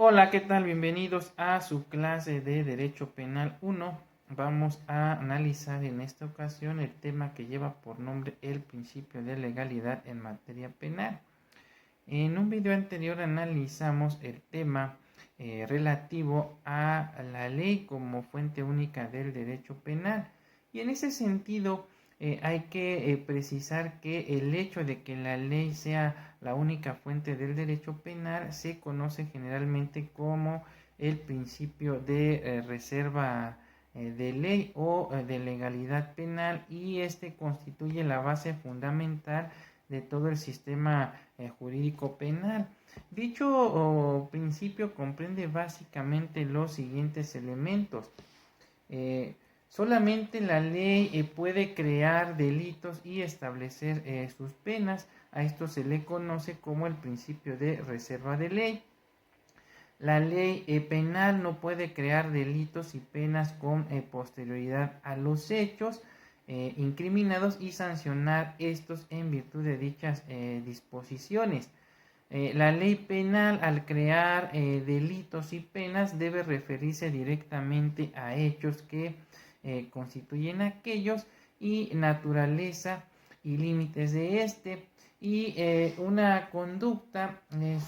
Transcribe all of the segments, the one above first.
Hola, ¿qué tal? Bienvenidos a su clase de Derecho Penal 1. Vamos a analizar en esta ocasión el tema que lleva por nombre el principio de legalidad en materia penal. En un video anterior analizamos el tema relativo a la ley como fuente única del derecho penal. Y en ese sentido hay que precisar que el hecho de que la ley sea la única fuente del derecho penal se conoce generalmente como el principio de reserva de ley o de legalidad penal, y este constituye la base fundamental de todo el sistema jurídico penal. Dicho principio comprende básicamente los siguientes elementos. Eh, Solamente la ley puede crear delitos y establecer sus penas. A esto se le conoce como el principio de reserva de ley. La ley penal no puede crear delitos y penas con posterioridad a los hechos incriminados y sancionar estos en virtud de dichas disposiciones. La ley penal, al crear delitos y penas, debe referirse directamente a hechos que constituyen aquellos y naturaleza y límites de este. Y una conducta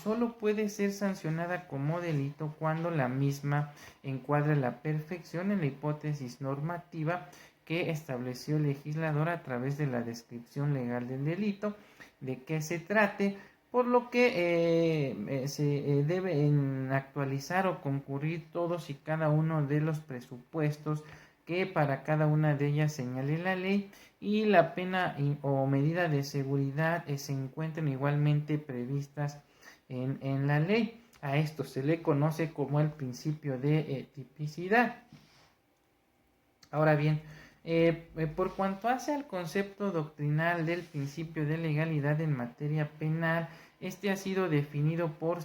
solo puede ser sancionada como delito cuando la misma encuadre la perfección en la hipótesis normativa que estableció el legislador a través de la descripción legal del delito, de que se trate, por lo que se deben actualizar o concurrir todos y cada uno de los presupuestos que para cada una de ellas señale la ley, y la pena o medida de seguridad se encuentran igualmente previstas en la ley. A esto se le conoce como el principio de tipicidad. Ahora bien, por cuanto hace al concepto doctrinal del principio de legalidad en materia penal, este ha sido definido por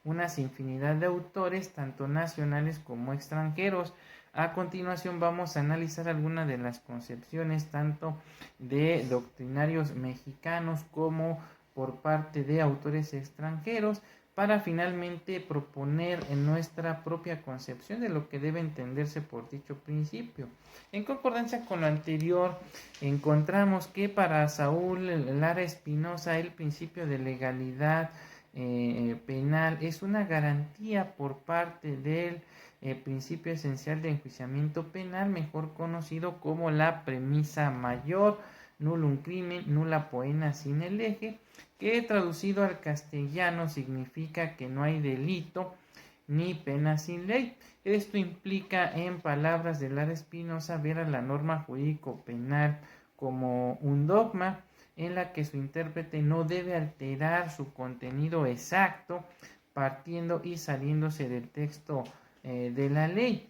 unas infinidad de autores, tanto nacionales como extranjeros. A continuación vamos a analizar algunas de las concepciones tanto de doctrinarios mexicanos como por parte de autores extranjeros, para finalmente proponer en nuestra propia concepción de lo que debe entenderse por dicho principio. En concordancia con lo anterior, encontramos que para Saúl Lara Espinosa el principio de legalidad penal es una garantía por parte del principio esencial de enjuiciamiento penal, mejor conocido como la premisa mayor: nullum crimen, nulla poena sine lege, que traducido al castellano significa que no hay delito ni pena sin ley. Esto implica, en palabras de Lara Espinosa, ver a la norma jurídico-penal como un dogma en la que su intérprete no debe alterar su contenido exacto partiendo y saliéndose del texto de la ley.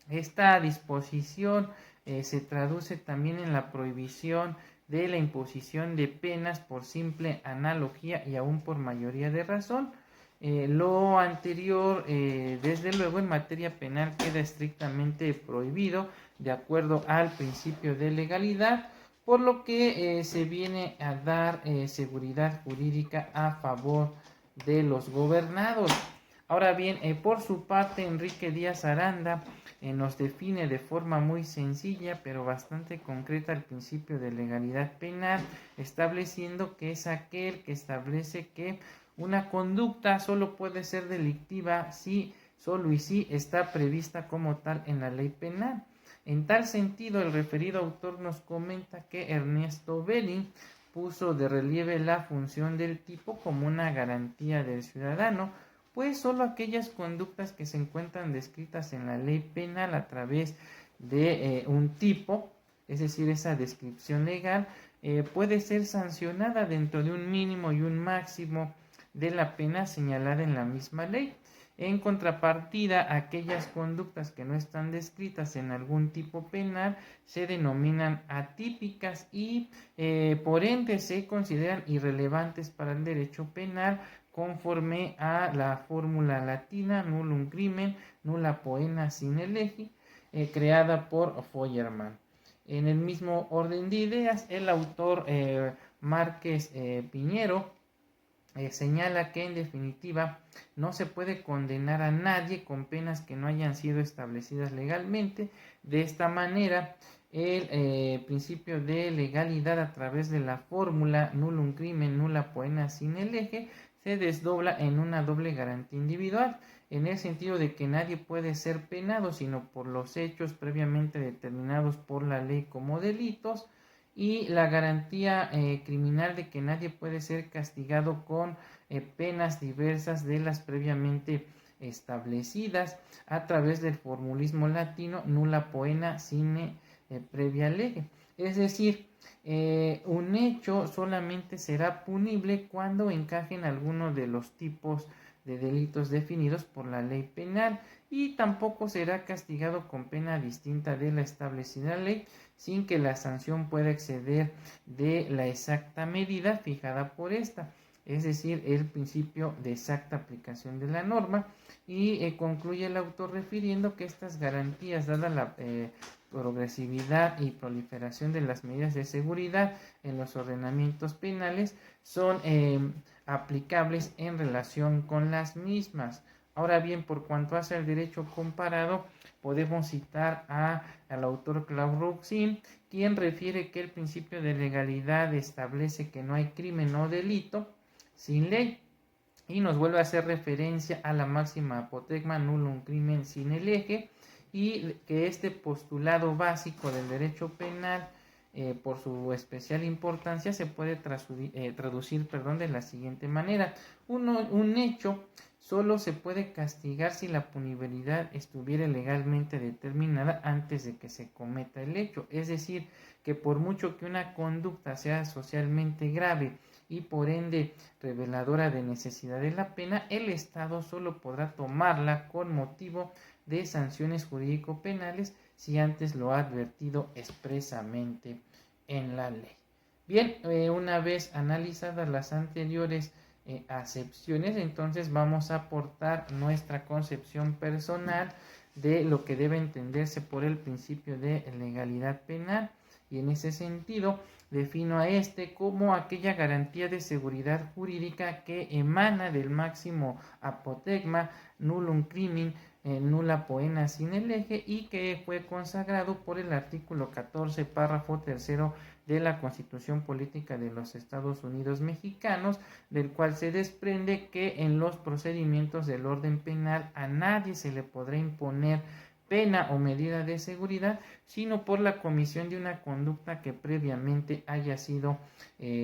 Esta disposición se traduce también en la prohibición de la imposición de penas por simple analogía y aún por mayoría de razón. Lo anterior, desde luego, en materia penal queda estrictamente prohibido de acuerdo al principio de legalidad, por lo que se viene a dar seguridad jurídica a favor de los gobernados. Ahora bien, por su parte, Enrique Díaz Aranda nos define de forma muy sencilla pero bastante concreta el principio de legalidad penal, estableciendo que es aquel que establece que una conducta solo puede ser delictiva si, solo y si está prevista como tal en la ley penal. En tal sentido, el referido autor nos comenta que Ernesto Belling puso de relieve la función del tipo como una garantía del ciudadano, pues solo aquellas conductas que se encuentran descritas en la ley penal a través de un tipo, es decir, esa descripción legal, puede ser sancionada dentro de un mínimo y un máximo de la pena señalada en la misma ley. En contrapartida, aquellas conductas que no están descritas en algún tipo penal se denominan atípicas y por ende se consideran irrelevantes para el derecho penal, conforme a la fórmula latina nullum crimen, nulla poena sine lege, creada por Feuermann. En el mismo orden de ideas, el autor Márquez Piñero señala que en definitiva no se puede condenar a nadie con penas que no hayan sido establecidas legalmente. De esta manera, el principio de legalidad a través de la fórmula nullum crimen nulla poena sine lege se desdobla en una doble garantía individual, en el sentido de que nadie puede ser penado sino por los hechos previamente determinados por la ley como delitos, y la garantía criminal de que nadie puede ser castigado con penas diversas de las previamente establecidas a través del formulismo latino nulla poena sine previa lege. Es decir, un hecho solamente será punible cuando encaje en alguno de los tipos de delitos definidos por la ley penal, y tampoco será castigado con pena distinta de la establecida en la ley sin que la sanción pueda exceder de la exacta medida fijada por esta, es decir, el principio de exacta aplicación de la norma. Y concluye el autor refiriendo que estas garantías, dada la progresividad y proliferación de las medidas de seguridad en los ordenamientos penales, son aplicables en relación con las mismas. Ahora bien, por cuanto hace al derecho comparado, podemos citar al autor Claude Rouxin, quien refiere que el principio de legalidad establece que no hay crimen o delito sin ley, y nos vuelve a hacer referencia a la máxima apotegma nullum crimen sine lege, y que este postulado básico del derecho penal, por su especial importancia, se puede traducir de la siguiente manera: un hecho solo se puede castigar si la punibilidad estuviera legalmente determinada antes de que se cometa el hecho. Es decir, que por mucho que una conducta sea socialmente grave y por ende reveladora de necesidad de la pena, el Estado solo podrá tomarla con motivo de sanciones jurídico-penales si antes lo ha advertido expresamente en la ley. Bien, una vez analizadas las anteriores acepciones, entonces vamos a aportar nuestra concepción personal de lo que debe entenderse por el principio de legalidad penal, y en ese sentido defino a este como aquella garantía de seguridad jurídica que emana del máximo apotegma nullum crimen nulla poena sine lege, y que fue consagrado por el artículo 14, párrafo tercero de la Constitución Política de los Estados Unidos Mexicanos, del cual se desprende que en los procedimientos del orden penal a nadie se le podrá imponer pena o medida de seguridad, sino por la comisión de una conducta que previamente haya sido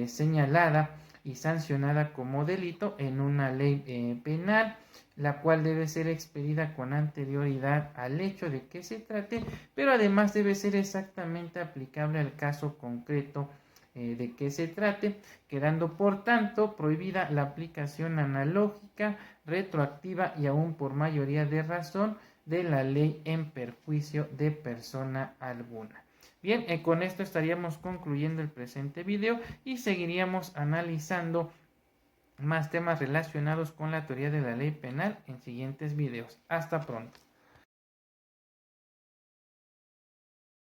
señalada y sancionada como delito en una ley penal, la cual debe ser expedida con anterioridad al hecho de que se trate, pero además debe ser exactamente aplicable al caso concreto de que se trate, quedando por tanto prohibida la aplicación analógica, retroactiva y aún por mayoría de razón de la ley en perjuicio de persona alguna. Bien, con esto estaríamos concluyendo el presente video y seguiríamos analizando más temas relacionados con la teoría de la ley penal en siguientes videos. Hasta pronto.